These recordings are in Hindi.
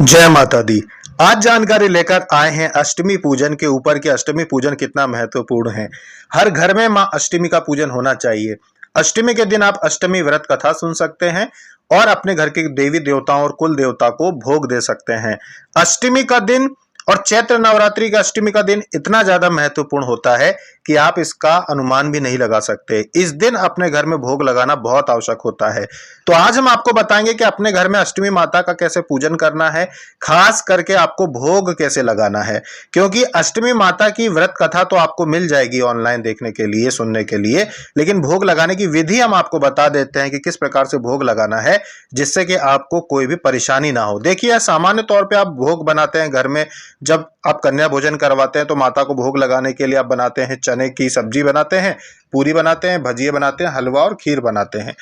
जय माता दी। आज जानकारी लेकर आए हैं अष्टमी पूजन के ऊपर कि अष्टमी पूजन कितना महत्वपूर्ण है। हर घर में मां अष्टमी का पूजन होना चाहिए। अष्टमी के दिन आप अष्टमी व्रत कथा सुन सकते हैं और अपने घर के देवी देवताओं और कुल देवता को भोग दे सकते हैं। अष्टमी का दिन और चैत्र नवरात्रि का अष्टमी का दिन इतना ज्यादा महत्वपूर्ण होता है कि आप इसका अनुमान भी नहीं लगा सकते। इस दिन अपने घर में भोग लगाना बहुत आवश्यक होता है। तो आज हम आपको बताएंगे कि अपने घर में अष्टमी माता का कैसे पूजन करना है, खास करके आपको भोग कैसे लगाना है। क्योंकि अष्टमी माता की व्रत कथा तो आपको मिल जाएगी ऑनलाइन देखने के लिए, सुनने के लिए, लेकिन भोग लगाने की विधि हम आपको बता देते हैं कि किस प्रकार से भोग लगाना है जिससे कि आपको कोई भी परेशानी ना हो। देखिए, सामान्य तौर पे आप भोग बनाते हैं घर में, जब आप कन्या भोजन करवाते हैं तो माता को भोग लगाने के लिए आप बनाते हैं चने की सब्जी बनाते हैं, पूरी बनाते हैं, भजिए बनाते हैं, हलवा और खीर बनाते हैं।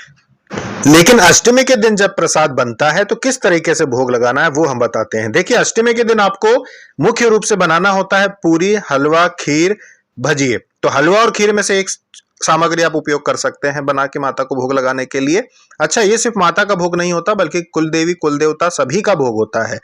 लेकिन अष्टमी के दिन जब प्रसाद बनता है तो किस तरीके से भोग लगाना है वो हम बताते हैं। देखिए, अष्टमी के दिन आपको मुख्य रूप से बनाना होता है पूरी, हलवा, खीर, भजिए। तो हलवा और खीर में से एक सामग्री आप उपयोग कर सकते हैं बना के माता को भोग लगाने के लिए। अच्छा, ये सिर्फ माता का भोग नहीं होता बल्कि कुल देवी कुल देवता सभी का भोग होता है।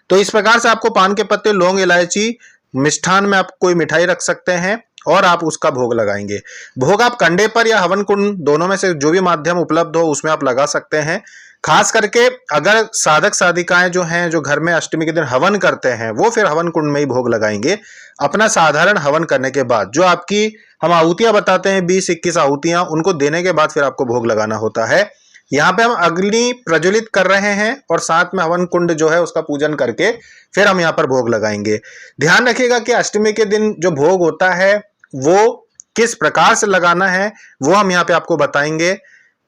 तो इस प्रकार से आपको पान के पत्ते, लौंग, इलायची, मिष्ठान में आप कोई मिठाई रख सकते हैं और आप उसका भोग लगाएंगे। भोग आप कंडे पर या हवन कुंड, दोनों में से जो भी माध्यम उपलब्ध हो उसमें आप लगा सकते हैं। खास करके अगर साधक साधिकाएं जो हैं, जो घर में अष्टमी के दिन हवन करते हैं, वो फिर हवन कुंड में ही भोग लगाएंगे। अपना साधारण हवन करने के बाद जो आपकी हम आहुतियां बताते हैं, 20-21 आहुतियां, उनको देने के बाद फिर आपको भोग लगाना होता है। यहाँ पे हम अग्नि प्रज्वलित कर रहे हैं और साथ में हवन कुंड जो है उसका पूजन करके फिर हम यहाँ पर भोग लगाएंगे। ध्यान रखिएगा कि अष्टमी के दिन जो भोग होता है वो किस प्रकार से लगाना है वो हम यहाँ पे आपको बताएंगे,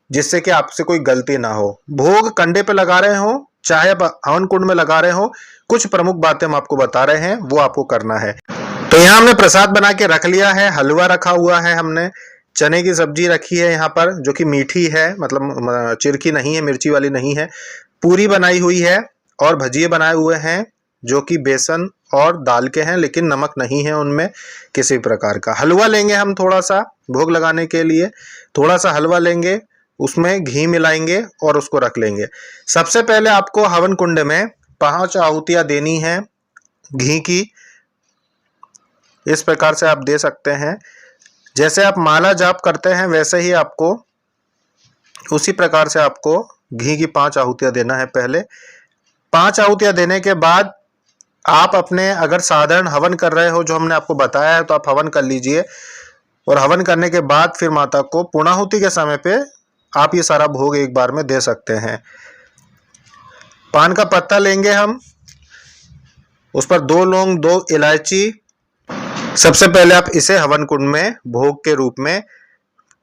जिससे कि आपसे कोई गलती ना हो। भोग कंडे पे लगा रहे हो चाहे हवन कुंड में लगा रहे हो, कुछ प्रमुख बातें हम आपको बता रहे हैं, वो आपको करना है। तो यहाँ हमने प्रसाद बना के रख लिया है, हलवा रखा हुआ है, हमने चने की सब्जी रखी है यहाँ पर जो कि मीठी है, मतलब चिरकी नहीं है, मिर्ची वाली नहीं है। पूरी बनाई हुई है और भजिए बनाए हुए हैं जो कि बेसन और दाल के हैं, लेकिन नमक नहीं है उनमें किसी प्रकार का। हलवा लेंगे हम थोड़ा सा भोग लगाने के लिए, थोड़ा सा हलवा लेंगे, उसमें घी मिलाएंगे और उसको रख लेंगे। सबसे पहले आपको हवन कुंड में 5 आहुतियां देनी है घी की। इस प्रकार से आप दे सकते हैं, जैसे आप माला जाप करते हैं वैसे ही आपको उसी प्रकार से आपको घी की 5 आहुतियां देना है। पहले 5 आहुतियां देने के बाद आप अपने, अगर साधारण हवन कर रहे हो जो हमने आपको बताया है, तो आप हवन कर लीजिए और हवन करने के बाद फिर माता को पूर्णाहुति के समय पे आप ये सारा भोग एक बार में दे सकते हैं। पान का पत्ता लेंगे हम, उस पर 2 लौंग, 2 इलायची। सबसे पहले आप इसे हवन कुंड में भोग के रूप में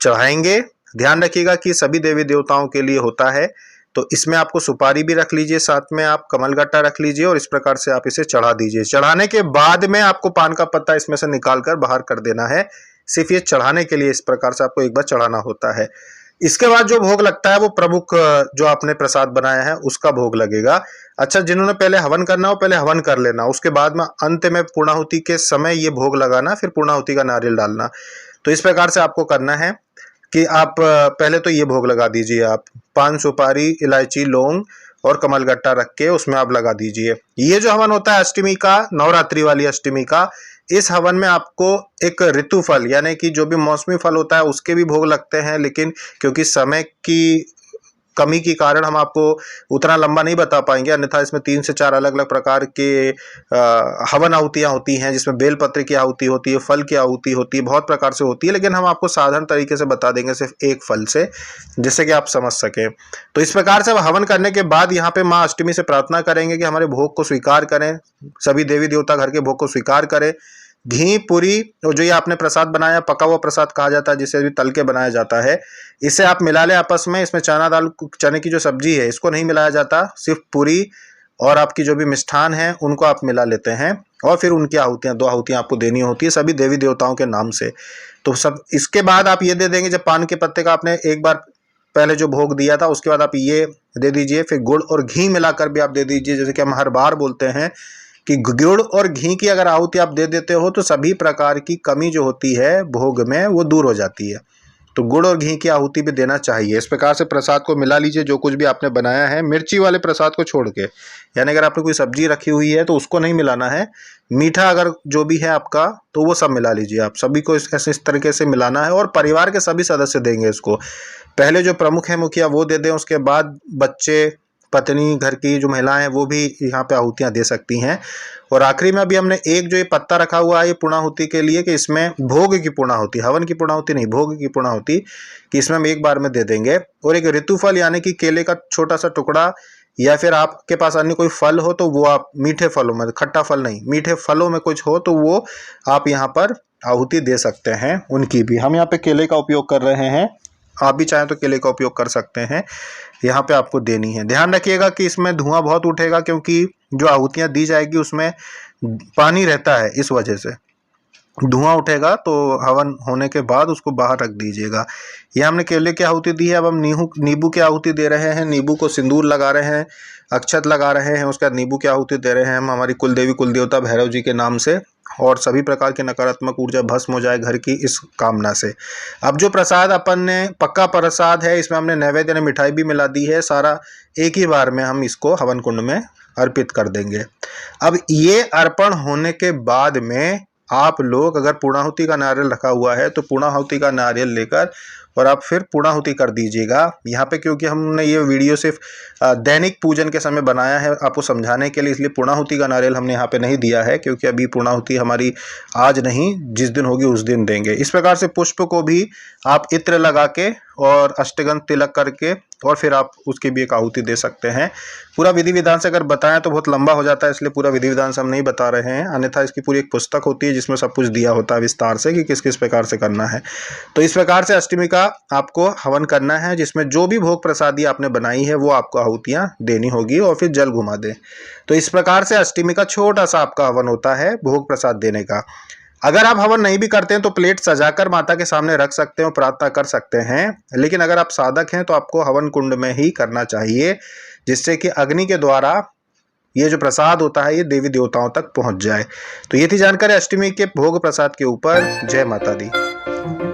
चढ़ाएंगे। ध्यान रखिएगा कि सभी देवी देवताओं के लिए होता है, तो इसमें आपको सुपारी भी रख लीजिए, साथ में आप कमलगट्टा रख लीजिए और इस प्रकार से आप इसे चढ़ा दीजिए। चढ़ाने के बाद में आपको पान का पत्ता इसमें से निकाल कर बाहर कर देना है। सिर्फ ये चढ़ाने के लिए इस प्रकार से आपको एक बार चढ़ाना होता है। इसके बाद जो भोग लगता है वो प्रमुख जो आपने प्रसाद बनाया है उसका भोग लगेगा। अच्छा, जिन्होंने पहले हवन करना हो पहले हवन कर लेना, उसके बाद में अंत में पूर्णाहुति के समय ये भोग लगाना, फिर पूर्णाहुति का नारियल डालना। तो इस प्रकार से आपको करना है कि आप पहले तो ये भोग लगा दीजिए। आप पान, सुपारी, इलायची, लौंग और कमलगट्टा रख के उसमें आप लगा दीजिए। ये जो हवन होता है अष्टमी का, नवरात्रि वाली अष्टमी का, इस हवन में आपको एक ऋतु फल यानी कि जो भी मौसमी फल होता है उसके भी भोग लगते हैं, लेकिन क्योंकि समय की कमी के कारण हम आपको उतना लंबा नहीं बता पाएंगे, अन्यथा इसमें 3 से 4 अलग अलग प्रकार के हवन आहुतियाँ होती हैं, जिसमें बेलपत्र की आहुति होती है, फल की आहुति होती है, बहुत प्रकार से होती है, लेकिन हम आपको साधारण तरीके से बता देंगे सिर्फ एक फल से, जिससे कि आप समझ सकें। तो इस प्रकार से हवन करने के बाद यहाँ पे माँ अष्टमी से प्रार्थना करेंगे कि हमारे भोग को स्वीकार करें, सभी देवी देवता घर के भोग को स्वीकार करें। घी, पूरी और जो ये आपने प्रसाद बनाया, पका हुआ प्रसाद कहा जाता है, जिसे भी तल के बनाया जाता है, इसे आप मिला लें आपस में। इसमें चना दाल, चने की जो सब्जी है इसको नहीं मिलाया जाता, सिर्फ पूरी और आपकी जो भी मिष्ठान है उनको आप मिला लेते हैं और फिर उनकी आहुतियाँ, 2 आहुतियाँ आपको देनी होती है सभी देवी देवताओं के नाम से। तो सब इसके बाद आप ये दे देंगे, जब पान के पत्ते का आपने एक बार पहले जो भोग दिया था उसके बाद आप ये दे दीजिए, फिर गुड़ और घी मिलाकर भी आप दे दीजिए। जैसे कि हम हर बार बोलते हैं कि गुड़ और घी की अगर आहुति आप दे देते हो तो सभी प्रकार की कमी जो होती है भोग में वो दूर हो जाती है। तो गुड़ और घी की आहुति भी देना चाहिए। इस प्रकार से प्रसाद को मिला लीजिए, जो कुछ भी आपने बनाया है, मिर्ची वाले प्रसाद को छोड़ के, यानी अगर आपने कोई सब्जी रखी हुई है तो उसको नहीं मिलाना है। मीठा अगर जो भी है आपका तो वो सब मिला लीजिए। आप सभी को इस तरीके से मिलाना है और परिवार के सभी सदस्य देंगे इसको। पहले जो प्रमुख है मुखिया वो दे दें, उसके बाद बच्चे, पत्नी, घर की जो महिलाएं हैं वो भी यहाँ पे आहुतियाँ दे सकती हैं। और आखिरी में अभी हमने एक जो ये पत्ता रखा हुआ है ये पूर्णाहुति के लिए, कि इसमें भोग की पूर्णाहुति, हवन की पूर्णाहुति नहीं, भोग की पूर्णाहुति, कि इसमें हम एक बार में दे देंगे। और एक ऋतुफल यानी कि केले का छोटा सा टुकड़ा, या फिर आपके पास अन्य कोई फल हो तो वो आप मीठे फलों में, खट्टा फल नहीं, मीठे फलों में कुछ हो तो वो आप यहाँ पर आहुति दे सकते हैं उनकी भी। हम यहाँ पे केले का उपयोग कर रहे हैं, आप भी चाहें तो केले का उपयोग कर सकते हैं। यहाँ पे आपको देनी है। ध्यान रखिएगा कि इसमें धुआं बहुत उठेगा, क्योंकि जो आहुतियाँ दी जाएगी उसमें पानी रहता है, इस वजह से धुआं उठेगा। तो हवन होने के बाद उसको बाहर रख दीजिएगा। यह हमने केले की आहुति दी है। अब हम नींबू की आहुति दे रहे हैं। नींबू को सिंदूर लगा रहे हैं, अक्षत लगा रहे हैं, उसके बाद नींबू की आहुति दे रहे हैं हम हमारी कुलदेवी कुलदेवता भैरव जी के नाम से, और सभी प्रकार की नकारात्मक ऊर्जा भस्म हो जाए घर की, इस कामना से। अब जो प्रसाद अपन ने, पक्का प्रसाद है, इसमें हमने नैवेद्य यानी मिठाई भी मिला दी है, सारा एक ही बार में हम इसको हवन कुंड में अर्पित कर देंगे। अब ये अर्पण होने के बाद में आप लोग, अगर पूर्णाहुति का नारियल रखा हुआ है तो पूर्णाहुति का नारियल लेकर और आप फिर पूर्णाहुति कर दीजिएगा यहाँ पे। क्योंकि हमने ये वीडियो सिर्फ दैनिक पूजन के समय बनाया है आपको समझाने के लिए, इसलिए पूर्णाहुति का नारियल हमने यहाँ पे नहीं दिया है, क्योंकि अभी पूर्णाहुति हमारी आज नहीं, जिस दिन होगी उस दिन देंगे। इस प्रकार से पुष्प को भी आप इत्र लगा के और अष्टगंध तिलक करके और फिर आप उसकी भी एक आहुति दे सकते हैं। पूरा विधि विधान से अगर बताएं तो बहुत लंबा हो जाता है, इसलिए पूरा विधि विधान से हम नहीं बता रहे हैं। अन्यथा इसकी पूरी एक पुस्तक होती है जिसमें सब कुछ दिया होता है विस्तार से कि किस किस प्रकार से करना है। तो इस प्रकार से अष्टमी का आपको हवन करना है, जिसमें जो भी भोग प्रसादी आपने बनाई है वो आपको आहुतियाँ देनी होगी और फिर जल घुमा दें। तो इस प्रकार से अष्टमी का छोटा सा आपका हवन होता है भोग प्रसाद देने का। अगर आप हवन नहीं भी करते हैं तो प्लेट सजाकर माता के सामने रख सकते हैं और प्रार्थना कर सकते हैं। लेकिन अगर आप साधक हैं तो आपको हवन कुंड में ही करना चाहिए, जिससे कि अग्नि के द्वारा ये जो प्रसाद होता है ये देवी देवताओं तक पहुंच जाए। तो ये थी जानकारी अष्टमी के भोग प्रसाद के ऊपर। जय माता दी।